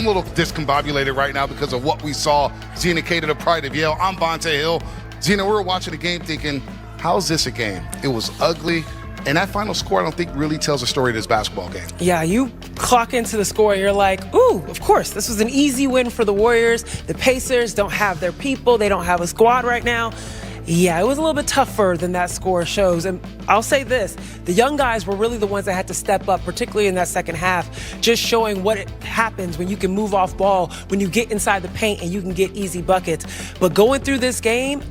I'm a little discombobulated right now because of what we saw. Zena K to the pride of Yale. I'm Vontae Hill. Zena, we were watching the game thinking, how's this a game? It was ugly. And that final score, I don't think, really tells a story of this basketball game. Yeah, you clock into the score and you're like, ooh, of course, this was an easy win for the Warriors. The Pacers don't have their people. They don't have a squad right now. Yeah, it was a little bit tougher than that score shows. And I'll say this, the young guys were really the ones that had to step up, particularly in that second half, just showing what happens when you can move off ball, when you get inside the paint and you can get easy buckets. But going through this game,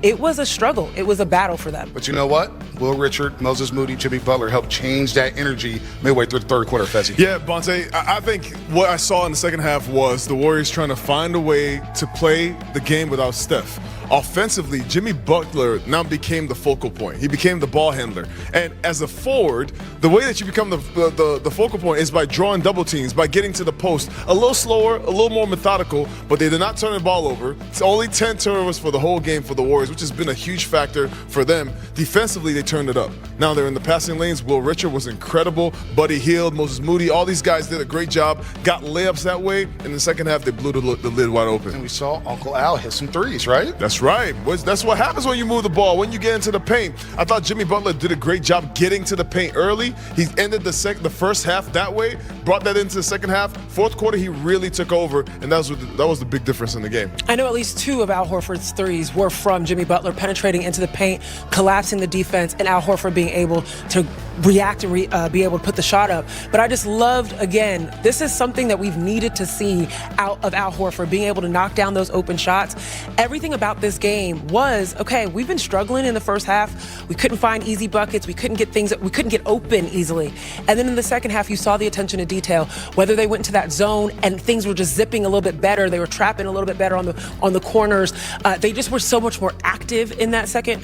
it was a struggle. It was a battle for them. But you know what? Will Richard, Moses Moody, Jimmy Butler helped change that energy midway through the third quarter, Fezzi. Yeah, Bonte, I think what I saw in the second half was the Warriors trying to find a way to play the game without Steph. Offensively, Jimmy Butler now became the focal point. He became the ball handler. And as a forward, the way that you become the focal point is by drawing double teams, by getting to the post. A little slower, a little more methodical, but they did not turn the ball over. It's only 10 turnovers for the whole game for the Warriors, which has been a huge factor for them. Defensively, they turned it up. Now they're in the passing lanes. Will Richard was incredible. Buddy Hield, Moses Moody, all these guys did a great job. Got layups that way. In the second half, they blew the lid wide open. And we saw Uncle Al hit some threes, right? That's right. That's what happens when you move the ball, when you get into the paint. I thought Jimmy Butler did a great job getting to the paint early. He ended the first half that way, brought that into the second half. Fourth quarter, he really took over, and that was the big difference in the game. I know at least 2 of Al Horford's threes were from Jimmy Butler penetrating into the paint, collapsing the defense, and Al Horford being able to react and be able to put the shot up. But I just loved, again, this is something that we've needed to see out of Al Horford, being able to knock down those open shots. Everything about this game was, okay, we've been struggling in the first half. We couldn't find easy buckets. We couldn't get open easily. And then in the second half, you saw the attention to detail, whether they went into that zone and things were just zipping a little bit better. They were trapping a little bit better on the corners. They just were so much more active in that second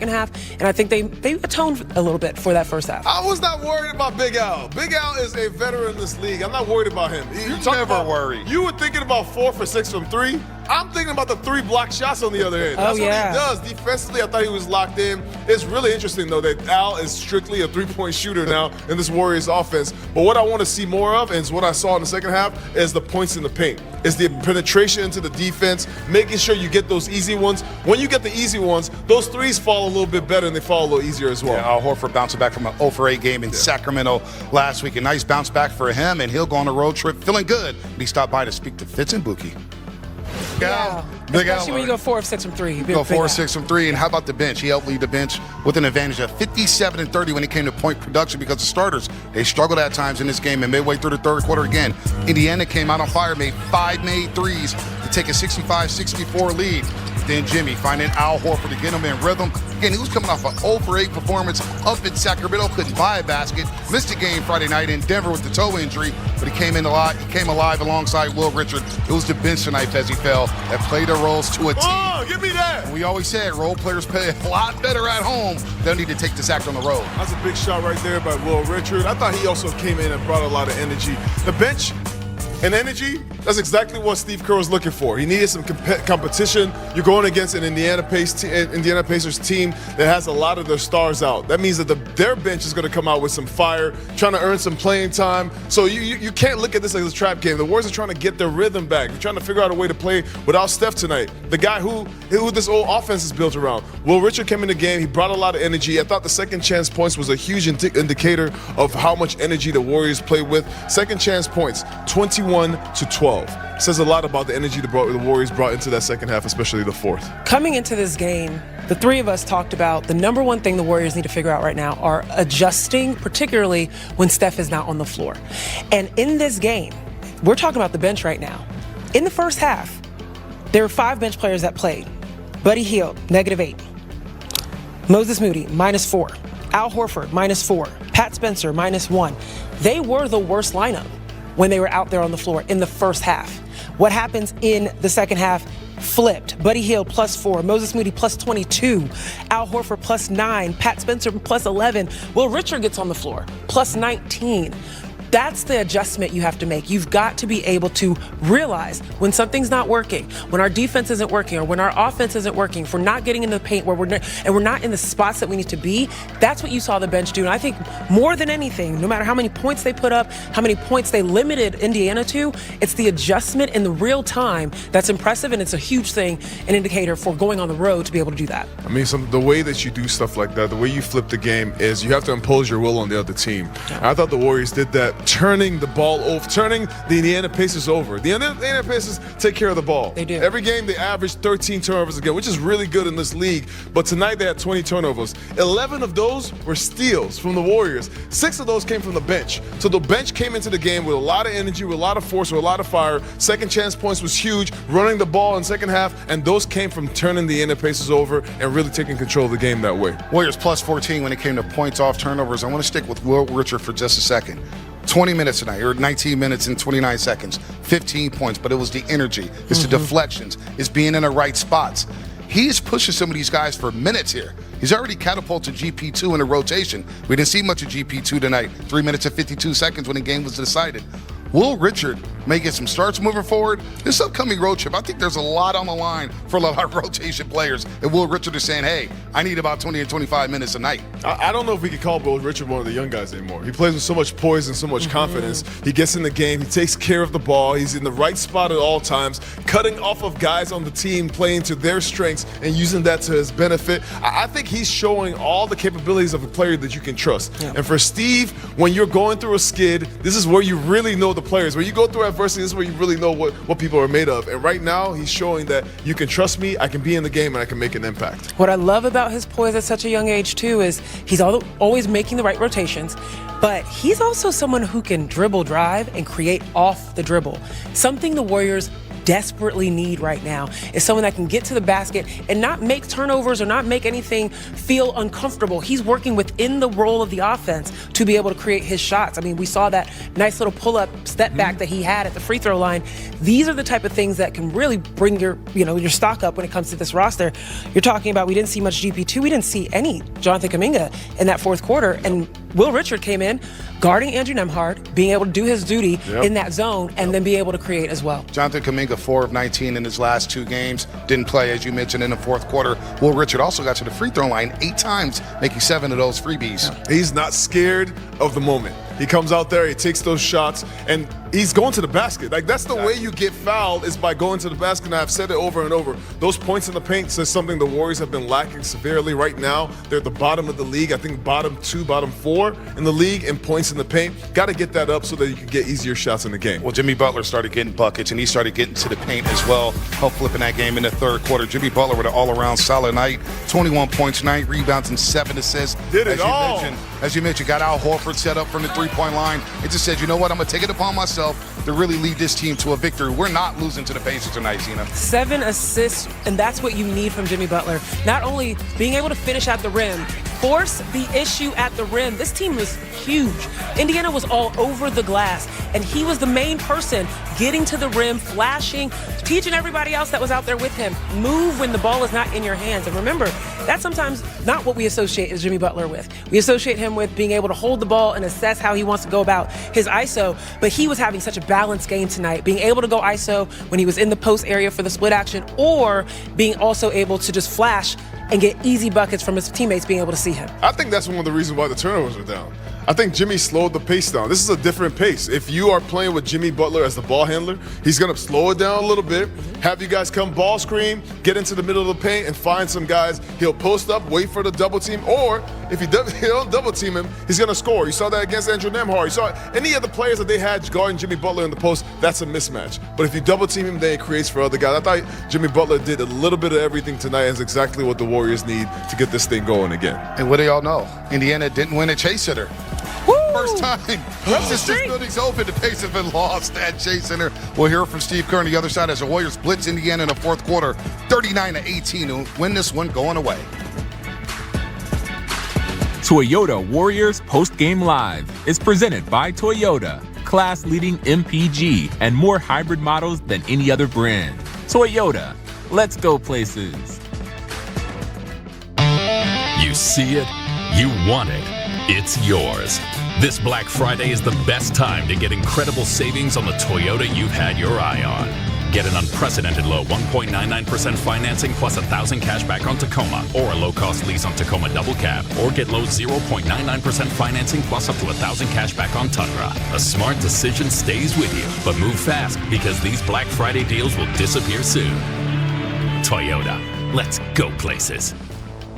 half. And I think they atoned a little bit for that first half. I was not worried about Big Al. Big Al is a veteran in this league. I'm not worried about him. You're never worried. You were thinking about 4 for 6 from 3. I'm thinking about the 3 block shots on the other end. That's what he does. Defensively, I thought he was locked in. It's really interesting, though, that Al is strictly a 3-point shooter now in this Warriors offense. But what I want to see more of, and it's what I saw in the second half, is the points in the paint. It's the penetration into the defense, making sure you get those easy ones. When you get the easy ones, those threes fall a little bit better and they fall a little easier as well. Yeah, Al Horford bouncing back from an 0-for-8 game in Sacramento last week. A nice bounce back for him, and he'll go on a road trip feeling good. He stopped by to speak to Fitz and Buki. Yeah, especially when you go 4 of 6 from 3. Go 4 of 6 from 3, and how about the bench? He helped lead the bench with an advantage of 57-30 when it came to point production because the starters, they struggled at times in this game, and midway through the third quarter again, Indiana came out on fire, made 5 made threes to take a 65-64 lead. Then Jimmy finding Al Horford to get him in rhythm. Again, he was coming off an 0-for-8 performance up in Sacramento, couldn't buy a basket, missed a game Friday night in Denver with the toe injury, but he came alive alongside Will Richard. It was the bench tonight, as he fell, that played their roles to a T. Oh, give me that! And we always said role players play a lot better at home. They'll need to take this act on the road. That's a big shot right there by Will Richard. I thought he also came in and brought a lot of energy. The bench and energy, that's exactly what Steve Kerr was looking for. He needed some competition. You're going against an Indiana Pacers team that has a lot of their stars out. That means that their bench is going to come out with some fire, trying to earn some playing time. So you can't look at this like a trap game. The Warriors are trying to get their rhythm back. They're trying to figure out a way to play without Steph tonight. The guy who this whole offense is built around. Will Richard came in the game. He brought a lot of energy. I thought the second chance points was a huge indicator of how much energy the Warriors play with. Second chance points, 21-12. Says a lot about the energy the Warriors brought into that second half, especially the fourth. Coming into this game, the 3 of us talked about the number one thing the Warriors need to figure out right now are adjusting, particularly when Steph is not on the floor. And in this game, we're talking about the bench right now. In the first half, there were 5 bench players that played. Buddy Hield, -8. Moses Moody, -4. Al Horford, -4. Pat Spencer, -1. They were the worst lineup when they were out there on the floor in the first half. What happens in the second half flipped. Buddy Hield +4, Moses Moody +22, Al Horford +9, Pat Spencer +11. Will Richard gets on the floor +19. That's the adjustment you have to make. You've got to be able to realize when something's not working, when our defense isn't working, or when our offense isn't working, if we're not getting in the paint we're not in the spots that we need to be. That's what you saw the bench do. And I think more than anything, no matter how many points they put up, how many points they limited Indiana to, it's the adjustment in the real time that's impressive, and it's a huge thing, an indicator for going on the road to be able to do that. I mean, the way that you do stuff like that, the way you flip the game is you have to impose your will on the other team. And I thought the Warriors did that, turning the ball over, turning the Indiana Pacers over. The Indiana Pacers take care of the ball. They do. Every game they average 13 turnovers a game, which is really good in this league. But tonight they had 20 turnovers. 11 of those were steals from the Warriors. 6 of those came from the bench. So the bench came into the game with a lot of energy, with a lot of force, with a lot of fire. Second chance points was huge, running the ball in second half, and those came from turning the Indiana Pacers over and really taking control of the game that way. Warriors plus 14 when it came to points off turnovers. I want to stick with Will Richard for just a second. 20 minutes tonight, or 19 minutes and 29 seconds, 15 points, but it was the energy, it's the deflections, it's being in the right spots. He's pushing some of these guys for minutes here. He's already catapulted GP2 in a rotation. We didn't see much of GP2 tonight, 3 minutes and 52 seconds when the game was decided. Will Richard may get some starts moving forward. This upcoming road trip, I think there's a lot on the line for a lot of rotation players. And Will Richard is saying, hey, I need about 20 and 25 minutes a night. I don't know if we could call Will Richard one of the young guys anymore. He plays with so much poise and so much confidence. He gets in the game. He takes care of the ball. He's in the right spot at all times, cutting off of guys on the team, playing to their strengths and using that to his benefit. I think he's showing all the capabilities of a player that you can trust. Yeah. And for Steve, when you're going through a skid, this is where you really know the players. When you go through adversity, this is where you really know what people are made of. And right now, he's showing that you can trust me, I can be in the game, and I can make an impact. What I love about his poise at such a young age, too, is he's always making the right rotations, but he's also someone who can dribble drive and create off the dribble. Something the Warriors desperately need right now is someone that can get to the basket and not make turnovers or not make anything feel uncomfortable. He's working within the role of the offense to be able to create his shots. I mean, we saw that nice little pull-up step back that he had at the free throw line. These are the type of things that can really bring your stock up when it comes to this roster. You're talking about we didn't see much GP2. We didn't see any Jonathan Kuminga in that fourth quarter, and Will Richard came in guarding Andrew Nembhard, being able to do his duty in that zone, and then be able to create as well. Jonathan Kuminga, 4 of 19 in his last 2 games. Didn't play, as you mentioned, in the fourth quarter. Will Richard also got to the free throw line 8 times, making 7 of those freebies. He's not scared of the moment. He comes out there, he takes those shots, and he's going to the basket. Like, that's the way you get fouled, is by going to the basket. And I've said it over and over. Those points in the paint is something the Warriors have been lacking severely right now. They're at the bottom of the league. I think bottom 2, bottom 4 in the league in points in the paint. Got to get that up so that you can get easier shots in the game. Well, Jimmy Butler started getting buckets, and he started getting to the paint as well, helped flipping that game in the third quarter. Jimmy Butler with an all-around solid night, 21 points, 9 rebounds, and 7 assists. Did it all. As you mentioned, got Al Horford set up from the three-point line. It just said, you know what, I'm going to take it upon myself to really lead this team to a victory. We're not losing to the Pacers tonight, Zena. 7 assists, and that's what you need from Jimmy Butler. Not only being able to finish at the rim, force the issue at the rim. This team was huge. Indiana was all over the glass, and he was the main person getting to the rim, flashing, teaching everybody else that was out there with him, move when the ball is not in your hands. And remember, that's sometimes not what we associate Jimmy Butler with. We associate him with being able to hold the ball and assess how he wants to go about his ISO, but he was having such a balanced game tonight, being able to go ISO when he was in the post area for the split action, or being also able to just flash and get easy buckets from his teammates being able to see him. I think that's one of the reasons why the turnovers are down. I think Jimmy slowed the pace down. This is a different pace. If you are playing with Jimmy Butler as the ball handler, he's going to slow it down a little bit, have you guys come ball screen, get into the middle of the paint, and find some guys. He'll post up, wait for the double team, or if he don't double team him, he's going to score. You saw that against Andrew Nembhard. You saw any of the players that they had guarding Jimmy Butler in the post, that's a mismatch. But if you double team him, then it creates for other guys. I thought Jimmy Butler did a little bit of everything tonight, and is exactly what the Warriors need to get this thing going again. And what do y'all know? Indiana didn't win a Chase Center. First time since this building's open, the Pacers have been lost at Chase Center. We'll hear from Steve Kerr on the other side as the Warriors blitz Indiana in the fourth quarter, 39-18, and win this one going away. Toyota Warriors Post-Game Live is presented by Toyota, class-leading MPG and more hybrid models than any other brand. Toyota, let's go places. You see it, you want it, it's yours. This Black Friday is the best time to get incredible savings on the Toyota you've had your eye on. Get an unprecedented low 1.99% financing plus $1,000 cash back on Tacoma, or a low-cost lease on Tacoma Double Cab, or get low 0.99% financing plus up to $1,000 cash back on Tundra. A smart decision stays with you, but move fast because these Black Friday deals will disappear soon. Toyota, let's go places.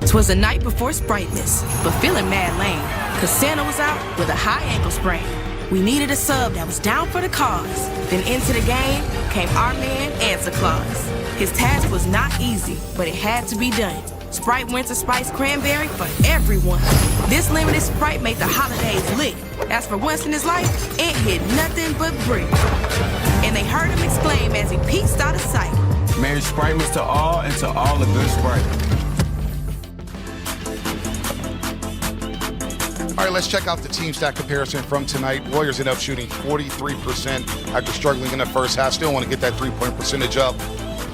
'Twas the night before Spriteness, but feeling mad lame, cause Santa was out with a high ankle sprain. We needed a sub that was down for the cause. Then into the game came our man, Answer Claus. His task was not easy, but it had to be done. Sprite Winter Spice Cranberry for everyone. This limited Sprite made the holidays lit. As for once in his life, it hit nothing but brick. And they heard him exclaim as he peeked out of sight. Merry Spritemas to all, and to all a good Sprite. All right, let's check out the team stat comparison from tonight. Warriors end up shooting 43% after struggling in the first half. Still want to get that three-point percentage up.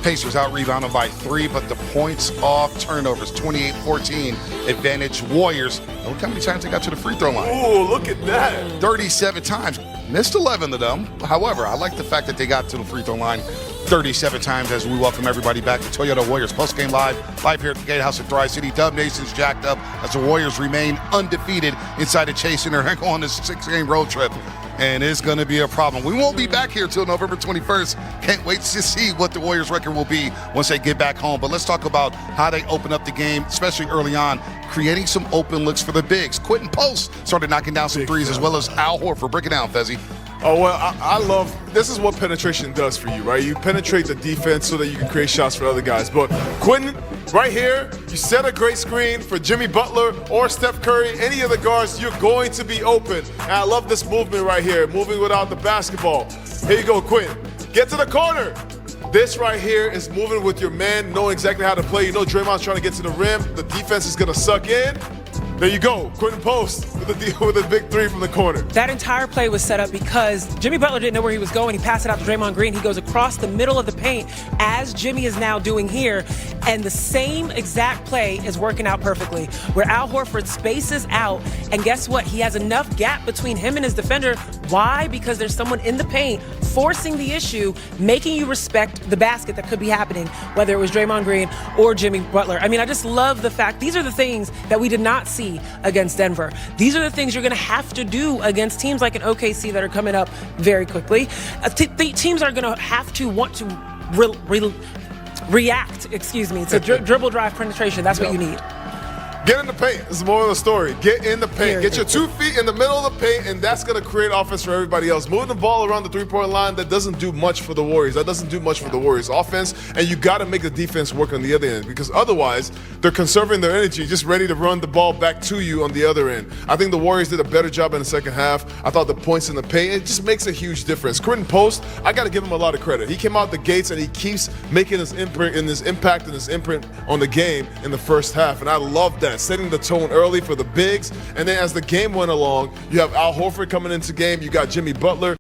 Pacers out-rebounded by 3, but the points off turnovers, 28-14 advantage Warriors. Look how many times they got to the free throw line. Ooh, look at that. 37 times. Missed 11 of them. However, I like the fact that they got to the free throw line 37 times as we welcome everybody back to Toyota Warriors Postgame Live here at the Gatehouse at Thrive City. Dub Nation's jacked up as the Warriors remain undefeated inside the Chase Center and go on this 6-game road trip. And it's going to be a problem. We won't be back here till November 21st. Can't wait to see what the Warriors' record will be once they get back home. But let's talk about how they open up the game, especially early on, creating some open looks for the bigs. Quentin Post started knocking down some threes, as well as Al Horford. Break it down, Fezzi. Oh, well, I love – this is what penetration does for you, right? You penetrate the defense so that you can create shots for other guys. But Quentin, right here, you set a great screen for Jimmy Butler or Steph Curry, any of the guards, you're going to be open. And I love this movement right here, moving without the basketball. Here you go, Quentin. Get to the corner. This right here is moving with your man, knowing exactly how to play. You know Draymond's trying to get to the rim. The defense is going to suck in. There you go, Quentin Post with a big three from the corner. That entire play was set up because Jimmy Butler didn't know where he was going. He passed it out to Draymond Green. He goes across the middle of the paint, as Jimmy is now doing here, and the same exact play is working out perfectly, where Al Horford spaces out, and guess what? He has enough gap between him and his defender. Why? Because there's someone in the paint forcing the issue, making you respect the basket that could be happening, whether it was Draymond Green or Jimmy Butler. I mean, I just love the fact these are the things that we did not see against Denver. These are the things you're going to have to do against teams like an OKC that are coming up very quickly. Teams are going to have to want to react, to dribble drive penetration. That's what you need. Get in the paint. This is more of the story. Get in the paint. Get your 2 feet in the middle of the paint, and that's going to create offense for everybody else. Moving the ball around the three-point line, that doesn't do much for the Warriors. That doesn't do much for the Warriors offense, and you got to make the defense work on the other end, because otherwise they're conserving their energy, just ready to run the ball back to you on the other end. I think the Warriors did a better job in the second half. I thought the points in the paint, it just makes a huge difference. Quentin Post, I got to give him a lot of credit. He came out the gates, and he keeps making his imprint and his impact and his imprint on the game in the first half, and I love that, setting the tone early for the bigs. And then as the game went along, you have Al Horford coming into the game. You got Jimmy Butler.